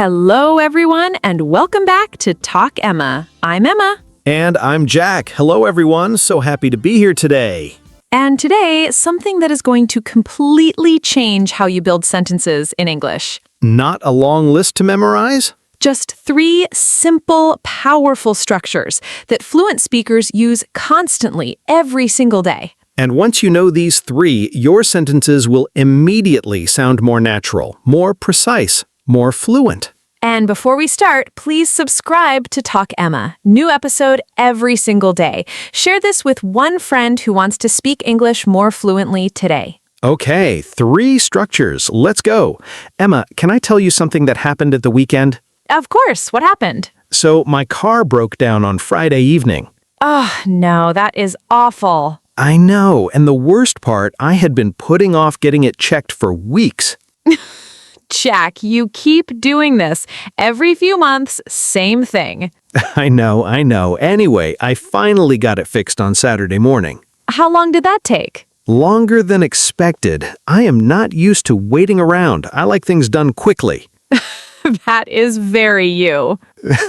Hello, everyone, and welcome back to Talk Emma. I'm Emma. And I'm Jack. Hello, everyone. So happy to be here today. And today, something that is going to completely change how you build sentences in English. Not a long list to memorize? Just 3 simple, powerful structures that fluent speakers use constantly every single day. And once you know these 3, your sentences will immediately sound more natural, more precise, more fluent. And before we start, please subscribe to Talk Emma. New episode every single day. Share this with one friend who wants to speak English more fluently today. Okay, 3 structures. Let's go. Emma, can I tell you something that happened at the weekend? Of course, what happened? So my car broke down on Friday evening. Oh, no, that is awful. I know, and the worst part, I had been putting off getting it checked for weeks. Jack, you keep doing this. Every few months, same thing. I know. Anyway, I finally got it fixed on Saturday morning. How long did that take? Longer than expected. I am not used to waiting around. I like things done quickly. That is very you.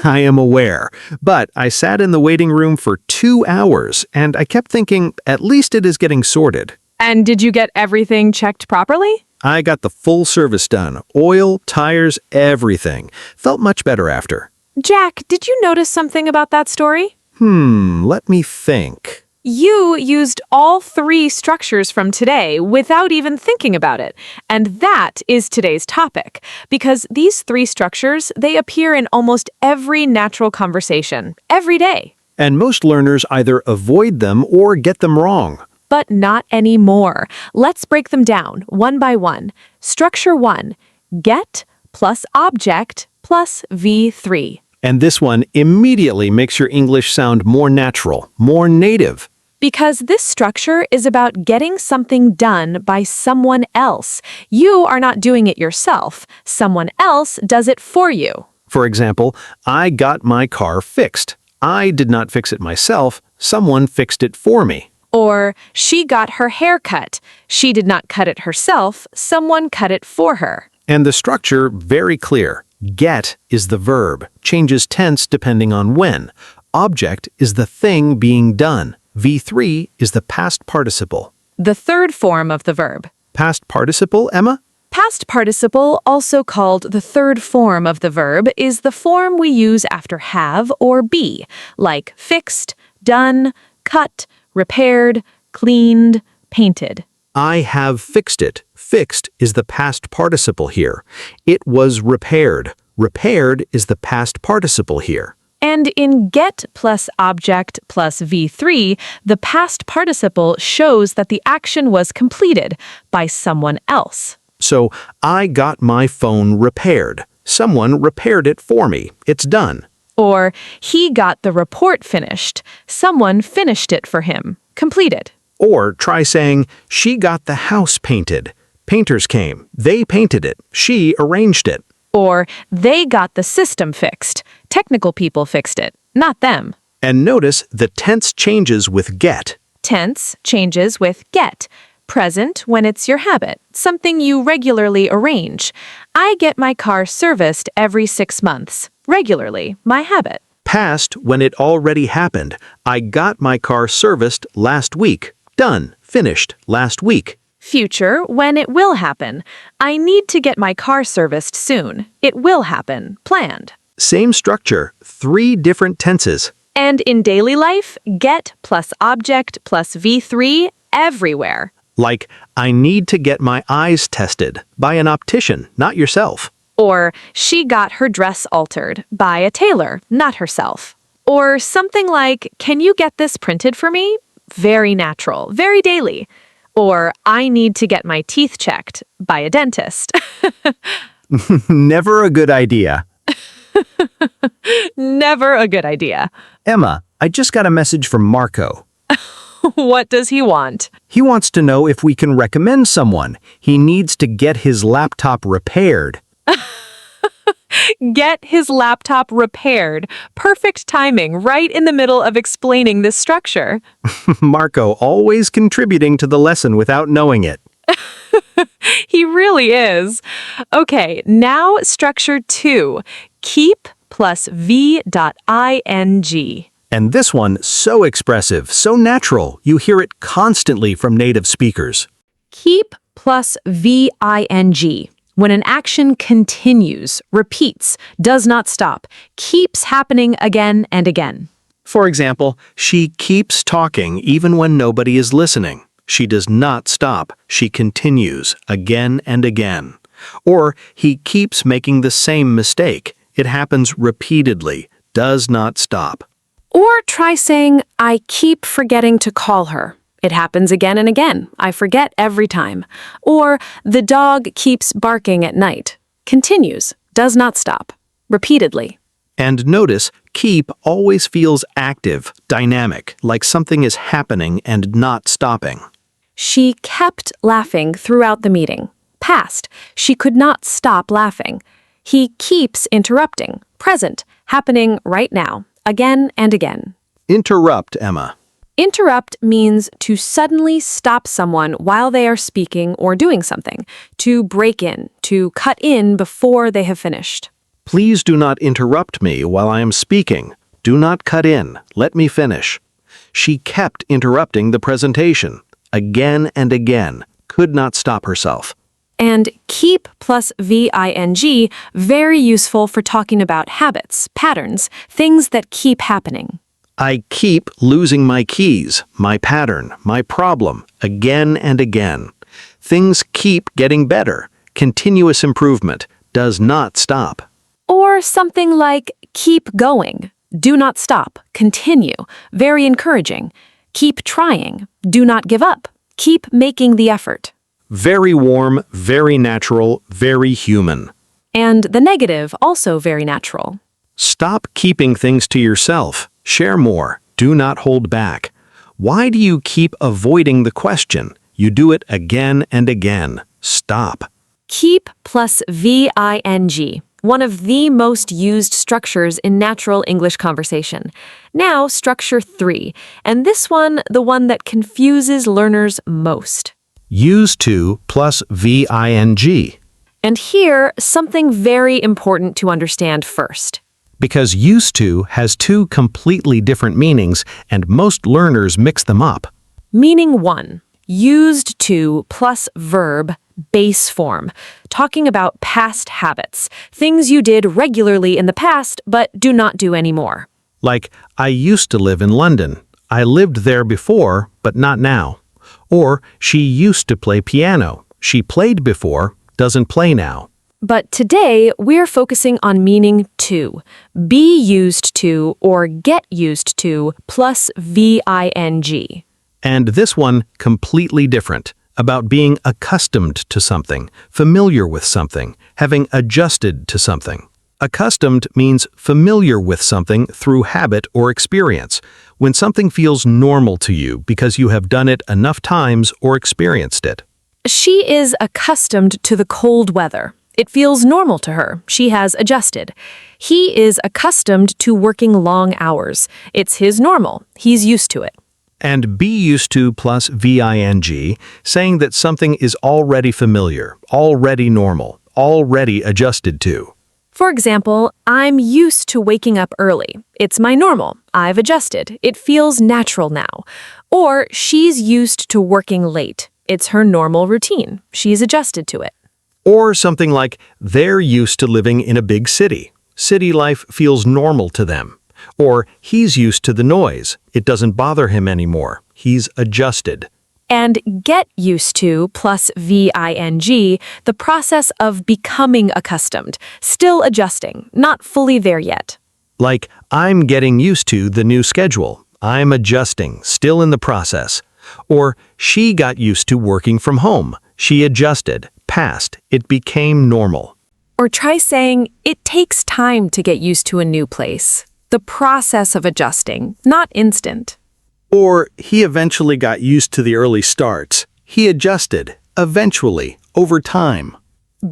I am aware. But I sat in the waiting room for 2 hours, and I kept thinking, at least it is getting sorted. And did you get everything checked properly? I got the full service done. Oil, tires, everything. Felt much better after. Jack, did you notice something about that story? Let me think. You used all 3 structures from today without even thinking about it. And that is today's topic, because these 3 structures, they appear in almost every natural conversation, every day. And most learners either avoid them or get them wrong. But not anymore. Let's break them down one by one. Structure 1, get plus object plus V3. And this one immediately makes your English sound more natural, more native. Because this structure is about getting something done by someone else. You are not doing it yourself. Someone else does it for you. For example, I got my car fixed. I did not fix it myself. Someone fixed it for me. Or, she got her hair cut. She did not cut it herself. Someone cut it for her. And the structure, very clear. Get is the verb, changes tense depending on when. Object is the thing being done. V3 is the past participle. The third form of the verb. Past participle, Emma? Past participle, also called the third form of the verb, is the form we use after have or be, like fixed, done, cut, repaired, cleaned, painted. I have fixed it. Fixed is the past participle here. It was repaired. Repaired is the past participle here. And in get plus object plus V3, the past participle shows that the action was completed by someone else. So, I got my phone repaired. Someone repaired it for me. It's done. Or, he got the report finished. Someone finished it for him. Completed. Or try saying, she got the house painted. Painters came. They painted it. She arranged it. Or, they got the system fixed. Technical people fixed it, not them. And notice the tense changes with get. Tense changes with get. Present when it's your habit, something you regularly arrange. I get my car serviced every 6 months. Regularly, my habit. Past when it already happened. I got my car serviced last week. Done. Finished last week. Future when it will happen. I need to get my car serviced soon. It will happen. Planned. Same structure, 3 different tenses. And in daily life, get plus object plus V3 everywhere. Like, I need to get my eyes tested by an optician, not yourself. Or, she got her dress altered by a tailor, not herself. Or something like, can you get this printed for me? Very natural, very daily. Or, I need to get my teeth checked by a dentist. Never a good idea. Never a good idea. Emma, I just got a message from Marco. What does he want? He wants to know if we can recommend someone. He needs to get his laptop repaired. Get his laptop repaired. Perfect timing, right in the middle of explaining this structure. Marco always contributing to the lesson without knowing it. He really is. Okay, now structure 2. Keep plus v.ing. And this one, so expressive, so natural, you hear it constantly from native speakers. Keep plus v.ing. When an action continues, repeats, does not stop, keeps happening again and again. For example, she keeps talking even when nobody is listening. She does not stop. She continues again and again. Or he keeps making the same mistake. It happens repeatedly, does not stop. Or try saying, I keep forgetting to call her. It happens again and again. I forget every time. Or the dog keeps barking at night. Continues, does not stop. Repeatedly. And notice, keep always feels active, dynamic, like something is happening and not stopping. She kept laughing throughout the meeting. Past, she could not stop laughing. He keeps interrupting. Present, happening right now, again and again. Interrupt, Emma. Interrupt means to suddenly stop someone while they are speaking or doing something, to break in, to cut in before they have finished. Please do not interrupt me while I am speaking. Do not cut in. Let me finish. She kept interrupting the presentation. Again and again. Could not stop herself. And keep plus v.ing, very useful for talking about habits, patterns, things that keep happening. I keep losing my keys, my pattern, my problem, again and again. Things keep getting better. Continuous improvement does not stop. Or something like keep going, do not stop, continue, very encouraging. Keep trying, do not give up, keep making the effort. Very warm, very natural, very human. And the negative, also very natural. Stop keeping things to yourself. Share more. Do not hold back. Why do you keep avoiding the question? You do it again and again. Stop. Keep plus v.ing, one of the most used structures in natural English conversation. Now, structure 3, and this one, the one that confuses learners most. Use to plus ving. And here, something very important to understand first. Because used to has two completely different meanings, and most learners mix them up. Meaning 1, used to plus verb, base form, talking about past habits, things you did regularly in the past but do not do anymore. Like, I used to live in London. I lived there before, but not now. Or, she used to play piano. She played before, doesn't play now. But today, we're focusing on meaning 2, be used to or get used to plus ving. And this one, completely different, about being accustomed to something, familiar with something, having adjusted to something. Accustomed means familiar with something through habit or experience, when something feels normal to you because you have done it enough times or experienced it. She is accustomed to the cold weather. It feels normal to her. She has adjusted. He is accustomed to working long hours. It's his normal. He's used to it. And be used to plus ving, saying that something is already familiar, already normal, already adjusted to. For example, I'm used to waking up early. It's my normal. I've adjusted. It feels natural now. Or she's used to working late. It's her normal routine. She's adjusted to it. Or something like, they're used to living in a big city. City life feels normal to them. Or, he's used to the noise. It doesn't bother him anymore. He's adjusted. And get used to plus ving, the process of becoming accustomed, still adjusting, not fully there yet. Like, I'm getting used to the new schedule. I'm adjusting, still in the process. Or, she got used to working from home. She adjusted, past, it became normal. Or try saying, it takes time to get used to a new place. The process of adjusting, not instant. Or, he eventually got used to the early starts. He adjusted, eventually, over time.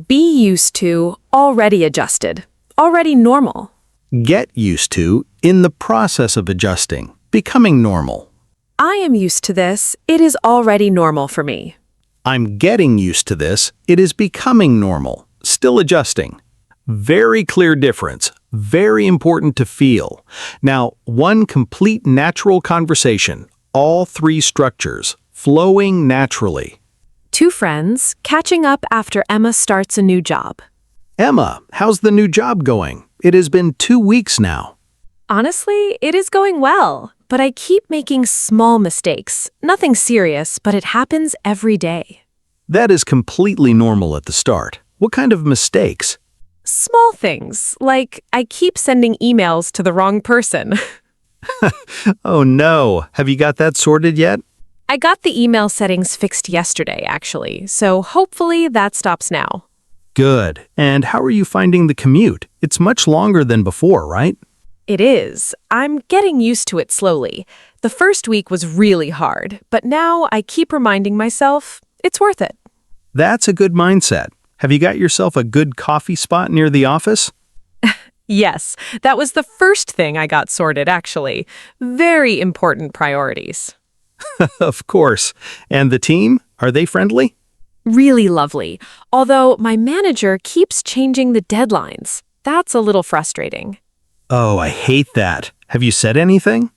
Be used to, already adjusted, already normal. Get used to, in the process of adjusting, becoming normal. I am used to this. It is already normal for me. I'm getting used to this. It is becoming normal. Still adjusting. Very clear difference. Very important to feel. Now, one complete natural conversation. All three structures. Flowing naturally. Two friends catching up after Emma starts a new job. Emma, how's the new job going? It has been 2 weeks now. Honestly, it is going well, but I keep making small mistakes. Nothing serious, but it happens every day. That is completely normal at the start. What kind of mistakes? Small things, like I keep sending emails to the wrong person. Oh no, have you got that sorted yet? I got the email settings fixed yesterday, actually, so hopefully that stops now. Good. And how are you finding the commute? It's much longer than before, right? It is. I'm getting used to it slowly. The first week was really hard, but now I keep reminding myself it's worth it. That's a good mindset. Have you got yourself a good coffee spot near the office? Yes, that was the first thing I got sorted, actually. Very important priorities. Of course. And the team? Are they friendly? Really lovely, although my manager keeps changing the deadlines. That's a little frustrating. Oh, I hate that. Have you said anything?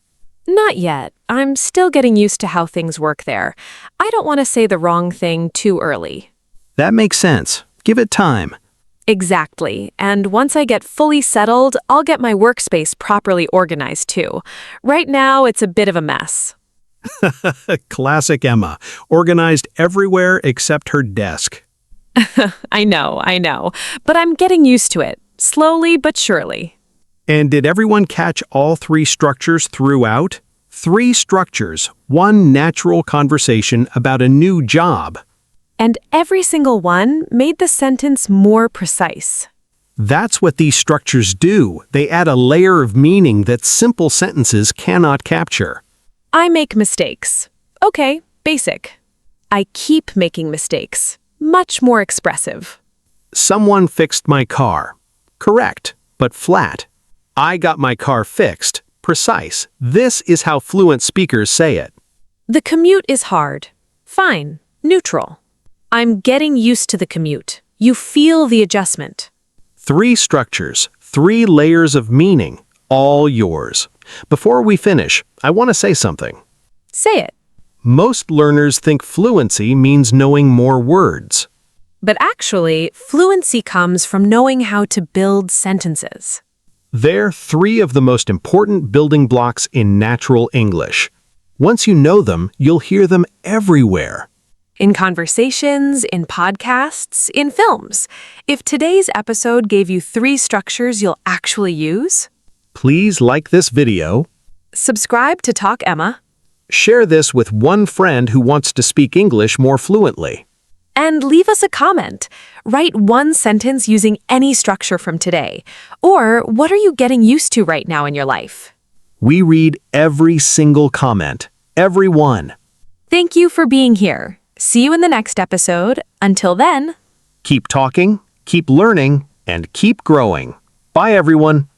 Not yet. I'm still getting used to how things work there. I don't want to say the wrong thing too early. That makes sense. Give it time. Exactly. And once I get fully settled, I'll get my workspace properly organized too. Right now, it's a bit of a mess. Classic Emma. Organized everywhere except her desk. I know. But I'm getting used to it, slowly but surely. And did everyone catch all three structures throughout? 3 structures, 1 natural conversation about a new job. And every single one made the sentence more precise. That's what these structures do. They add a layer of meaning that simple sentences cannot capture. I make mistakes. Okay, basic. I keep making mistakes. Much more expressive. Someone fixed my car. Correct, but flat. I got my car fixed. Precise. This is how fluent speakers say it. The commute is hard. Fine. Neutral. I'm getting used to the commute. You feel the adjustment. 3 structures, 3 layers of meaning, all yours. Before we finish, I want to say something. Say it. Most learners think fluency means knowing more words. But actually, fluency comes from knowing how to build sentences. They're 3 of the most important building blocks in natural English. Once you know them, you'll hear them everywhere. In conversations, in podcasts, in films. If today's episode gave you 3 structures you'll actually use, Please like this video, subscribe to Talk Emma, share this with one friend who wants to speak English more fluently. and leave us a comment. Write one sentence using any structure from today. Or what are you getting used to right now in your life? We read every single comment, every one. Thank you for being here. See you in the next episode. Until then. Keep talking, keep learning, and keep growing. Bye, everyone.